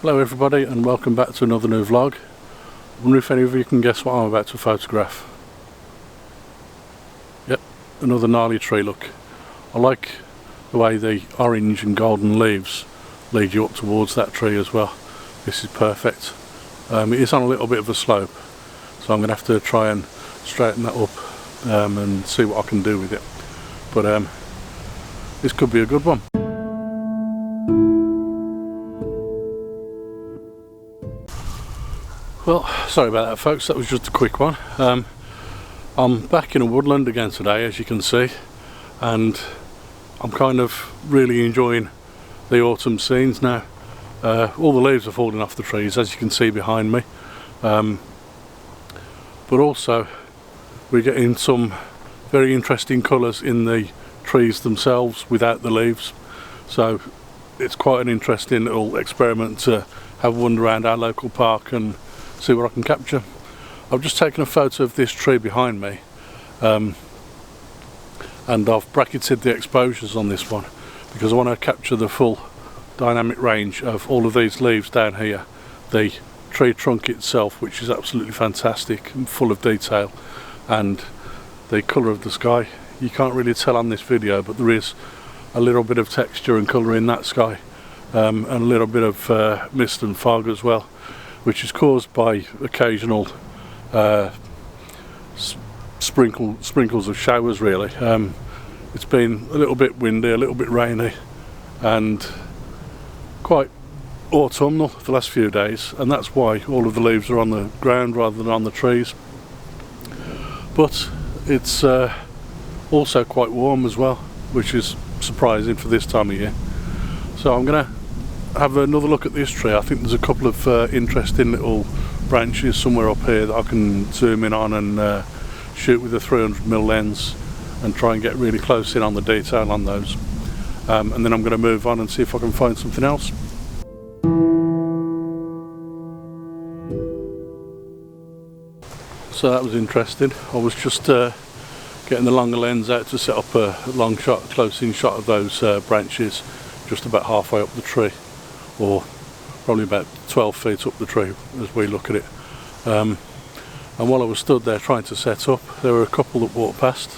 Hello everybody and welcome back to another new vlog. I wonder if any of you can guess what I'm about to photograph. Yep, another gnarly tree. Look, I like the way the orange and golden leaves lead you up towards that tree as well. This is perfect. It is on a little bit of a slope, so I'm going to have to try and straighten that up and see what I can do with it. But this could be a good one. Well, sorry about that folks, that was just a quick one. I'm back in a woodland again today, as you can see, and I'm kind of really enjoying the autumn scenes now. All the leaves are falling off the trees, as you can see behind me, but also we're getting some very interesting colours in the trees themselves without the leaves, so it's quite an interesting little experiment to have a wander around our local park and see what I can capture. I've just taken a photo of this tree behind me, and I've bracketed the exposures on this one because I want to capture the full dynamic range of all of these leaves down here, the tree trunk itself, which is absolutely fantastic and full of detail, and the colour of the sky. You can't really tell on this video, but there is a little bit of texture and colour in that sky, and a little bit of mist and fog as well, which is caused by occasional sprinkles of showers really. It's been a little bit windy, a little bit rainy, and quite autumnal the last few days, and that's why all of the leaves are on the ground rather than on the trees. But it's also quite warm as well, which is surprising for this time of year. So I'm going to have another look at this tree. I think there's a couple of interesting little branches somewhere up here that I can zoom in on and shoot with a 300mm lens and try and get really close in on the detail on those, and then I'm going to move on and see if I can find something else. So that was interesting. I was just getting the longer lens out to set up a long shot, close in shot of those branches just about halfway up the tree, or probably about 12 feet up the tree as we look at it. And while I was stood there trying to set up, there were a couple that walked past,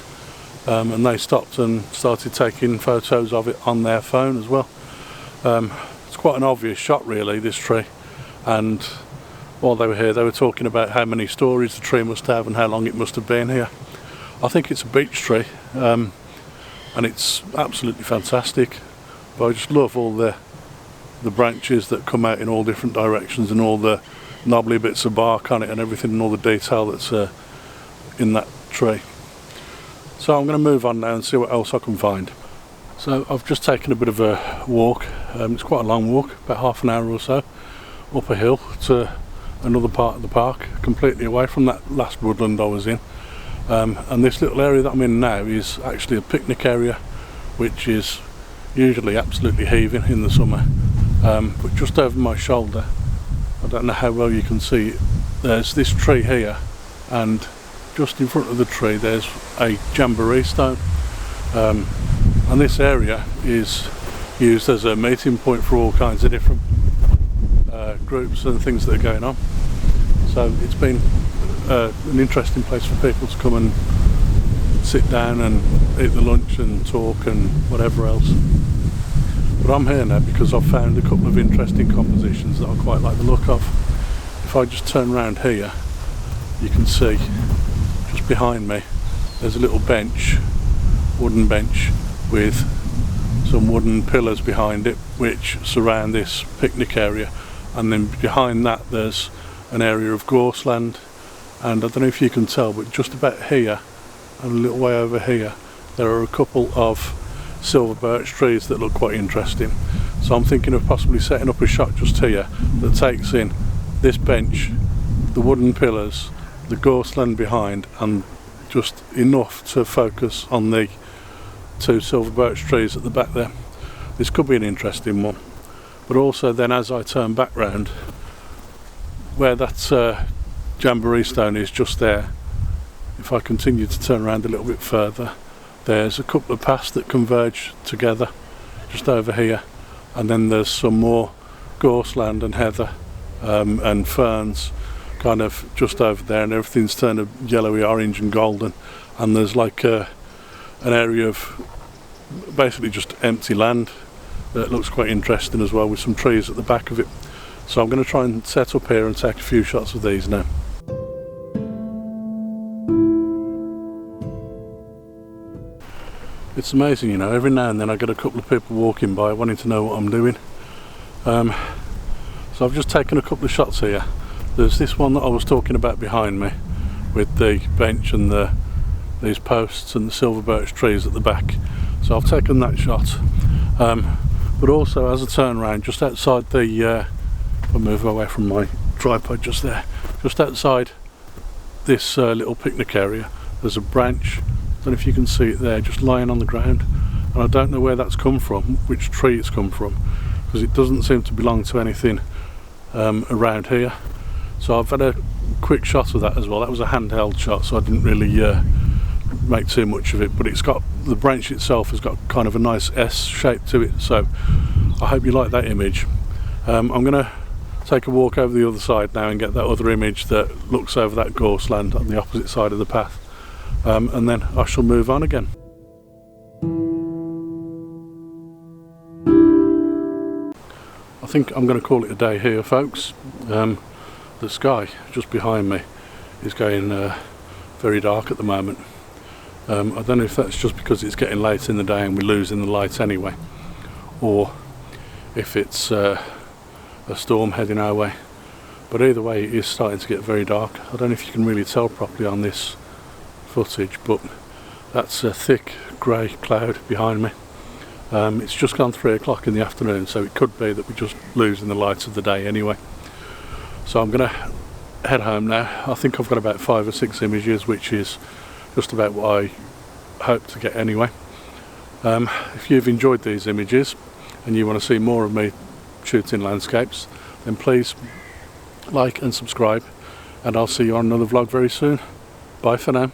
and they stopped and started taking photos of it on their phone as well. It's quite an obvious shot really, this tree, and while they were here they were talking about how many stories the tree must have and how long it must have been here. I think it's a beech tree, and it's absolutely fantastic, but I just love all the branches that come out in all different directions and all the knobbly bits of bark on it and everything, and all the detail that's in that tree. So I'm going to move on now and see what else I can find. So I've just taken a bit of a walk. It's quite a long walk, about half an hour or so, up a hill to another part of the park, completely away from that last woodland I was in. And this little area that I'm in now is actually a picnic area, which is usually absolutely heaving in the summer. But just over my shoulder, I don't know how well you can see it, there's this tree here, and just in front of the tree there's a jamboree stone, and this area is used as a meeting point for all kinds of different groups and things that are going on. So it's been an interesting place for people to come and sit down and eat the lunch and talk and whatever else. But I'm here now because I've found a couple of interesting compositions that I quite like the look of. If I just turn around here, you can see just behind me there's a little bench, wooden bench, with some wooden pillars behind it which surround this picnic area, and then behind that there's an area of gorse land, and I don't know if you can tell, but just about here and a little way over here there are a couple of silver birch trees that look quite interesting. So I'm thinking of possibly setting up a shot just here that takes in this bench, the wooden pillars, the gorse land behind, and just enough to focus on the two silver birch trees at the back there. This could be an interesting one. But also then as I turn back round, where that jamboree stone is just there, if I continue to turn around a little bit further, there's a couple of paths that converge together just over here, and then there's some more gorse land and heather and ferns kind of just over there, and everything's turned a yellowy orange and golden, and there's like an area of basically just empty land that looks quite interesting as well, with some trees at the back of it. So I'm going to try and set up here and take a few shots of these now. It's amazing, you know, every now and then I get a couple of people walking by wanting to know what I'm doing. So I've just taken a couple of shots here. There's this one that I was talking about behind me with the bench and these posts and the silver birch trees at the back. So I've taken that shot. But also, as I turn around, just outside the I'll move away from my tripod just there. Just outside this little picnic area, there's a branch. I don't know if you can see it there, just lying on the ground. And I don't know where that's come from, which tree it's come from, because it doesn't seem to belong to anything around here. So I've had a quick shot of that as well. That was a handheld shot, so I didn't really make too much of it. But it's got, the branch itself has got kind of a nice S shape to it. So I hope you like that image. I'm going to take a walk over the other side now and get that other image that looks over that gorse land on the opposite side of the path, and then I shall move on again. I think I'm going to call it a day here, folks. The sky just behind me is going very dark at the moment. I don't know if that's just because it's getting late in the day and we're losing the light anyway, or if it's a storm heading our way, but either way it is starting to get very dark. I don't know if you can really tell properly on this footage, but that's a thick grey cloud behind me. It's just gone 3 o'clock in the afternoon, so it could be that we're just losing the light of the day anyway. So I'm going to head home now. I think I've got about 5 or 6 images, which is just about what I hope to get anyway. If you've enjoyed these images and you want to see more of me shooting landscapes, then please like and subscribe, and I'll see you on another vlog very soon. Bye for now.